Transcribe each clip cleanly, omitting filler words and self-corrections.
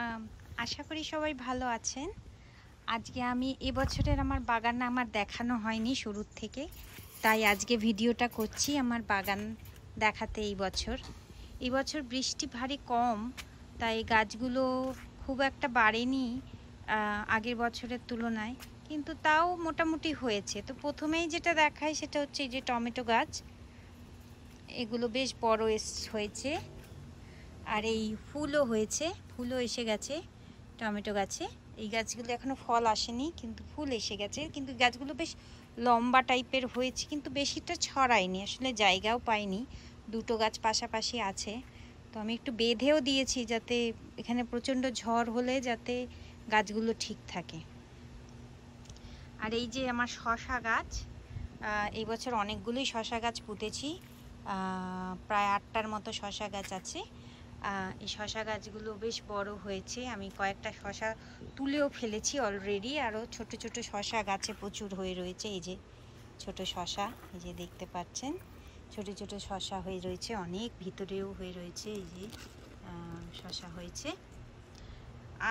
আম, আশা করি সবাই ভালো আছেন। আজকে আমি এবছরের আমার বাগান আমার দেখানো হয়নি শুরুর থেকে, তাই আজকে ভিডিওটা করছি আমার বাগান দেখাতে। এই বছর বৃষ্টি ভারী কম, তাই গাছগুলো খুব একটা বাড়েনি আগের বছরের তুলনায়, কিন্তু তাও মোটামুটি হয়েছে। তো প্রথমেই যেটা দেখায় সেটা হচ্ছে এই যে টমেটো গাছ, এগুলো বেশ বড় হয়েছে। আর এই ফুলও এসে গেছে টমেটো গাছে। এই গাছগুলো এখনো ফল আসেনি, কিন্তু ফুল এসে গেছে। কিন্তু গাছগুলো বেশ লম্বা টাইপের হয়েছে, কিন্তু বেশিটা ছড়ায়নি, আসলে জায়গাও পাইনি। দুটো গাছ পাশাপাশি আছে, তো আমি একটু বেঁধেও দিয়েছি যাতে এখানে প্রচণ্ড ঝড় হলে যাতে গাছগুলো ঠিক থাকে। আর এই যে আমার শশা গাছ, এই বছর অনেকগুলোই শশা গাছ পুঁতেছি, প্রায় 8টার মতো শশা গাছ আছে। এই শশা গাছগুলো বেশ বড় হয়েছে, আমি কয়েকটা শশা তুলেও ফেলেছি অলরেডি। আরও ছোট ছোট শশা গাছে প্রচুর হয়ে রয়েছে। এই যে ছোট শশা, এই যে দেখতে পাচ্ছেন ছোট ছোট শশা হয়ে রয়েছে, অনেক ভিতরেও হয়ে রয়েছে। এই যে শশা হয়েছে।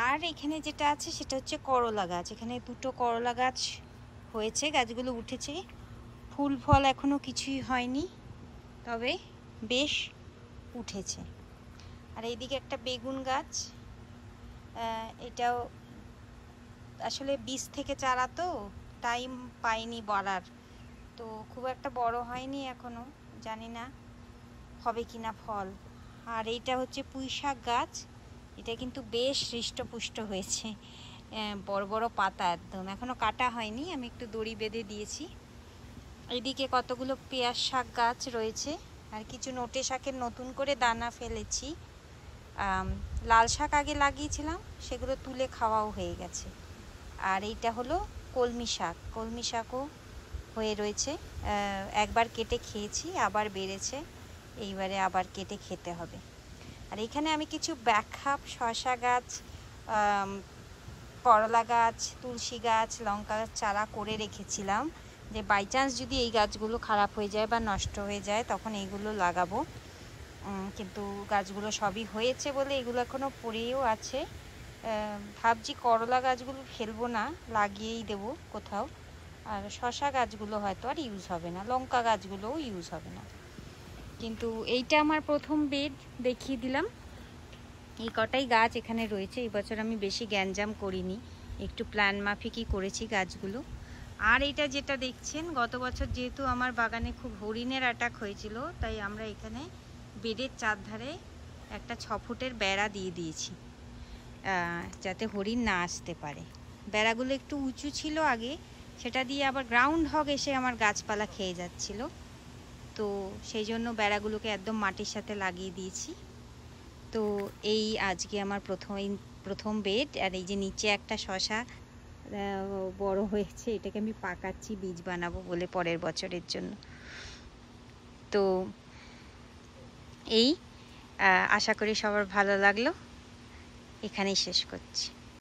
আর এখানে যেটা আছে সেটা হচ্ছে করলা গাছ। এখানে দুটো করলা গাছ হয়েছে, গাছগুলো উঠেছে। ফুল ফল এখনো কিছুই হয়নি, তবে বেশ উঠেছে। আর এইদিকে একটা বেগুন গাছ, এটাও আসলে বীজ থেকে চারা, তো টাইম পাইনি বাড়ার, তো খুব একটা বড় হয়নি এখনো, জানি না হবে কিনা ফল। আর এইটা হচ্ছে পুঁই শাক গাছ, এটা কিন্তু বেশ হৃষ্টপুষ্ট হয়েছে, বড় বড় পাতা একদম, এখনো কাটা হয়নি, আমি একটু দড়ি বেঁধে দিয়েছি। এইদিকে কতগুলো পেঁয়াজ শাক গাছ রয়েছে, আর কিছু নোটে শাকের নতুন করে দানা ফেলেছি। লাল শাক আগে লাগিয়েছিলাম, সেগুলো তুলে খাওয়াও হয়ে গেছে। আর এইটা হলো কলমি শাকও হয়ে রয়েছে, একবার কেটে খেয়েছি, আবার বেড়েছে, এইবারে আবার কেটে খেতে হবে। আর এখানে আমি কিছু ব্যাকআপ শসা গাছ, করলা গাছ, তুলসী গাছ, লঙ্কা গাছ চারা করে রেখেছিলাম, যে বাই চান্স যদি এই গাছগুলো খারাপ হয়ে যায় বা নষ্ট হয়ে যায় তখন এইগুলো লাগাবো। কিন্তু গাছগুলো সবই হয়েছে বলে এগুলো এখনও পড়েও আছে। ভাবছি করলা গাছগুলো ফেলবো না, লাগিয়েই দেবো কোথাও। আর শশা গাছগুলো হয়তো আর ইউজ হবে না, লঙ্কা গাছগুলোও ইউজ হবে না। কিন্তু এইটা আমার প্রথম বেড দেখিয়ে দিলাম। এই কটাই গাছ এখানে রয়েছে। এই বছর আমি বেশি গ্যাঞ্জাম করিনি, একটু প্ল্যান মাফিকই করেছি গাছগুলো। আর এটা যেটা দেখছেন, গত বছর যেহেতু আমার বাগানে খুব হরিণের অ্যাটাক হয়েছিল, তাই আমরা এখানে বেডের চারধারে একটা 6 ফুটের বেড়া দিয়ে দিয়েছি, যাতে হরিণ না আসতে পারে। বেড়াগুলো একটু উঁচু ছিল আগে, সেটা দিয়ে আবার গ্রাউন্ড হগ এসে আমার গাছপালা খেয়ে যাচ্ছিল, তো সেই জন্য বেড়াগুলোকে একদম মাটির সাথে লাগিয়ে দিয়েছি। তো এই আজকে আমার প্রথম বেড। আর এই যে নিচে একটা শশা বড় হয়েছে, এটাকে আমি পাকাচ্ছি বীজ বানাবো বলে পরের বছরের জন্য। তো এই আশা করি সবার ভালো লাগলো, এখানেই শেষ করছি।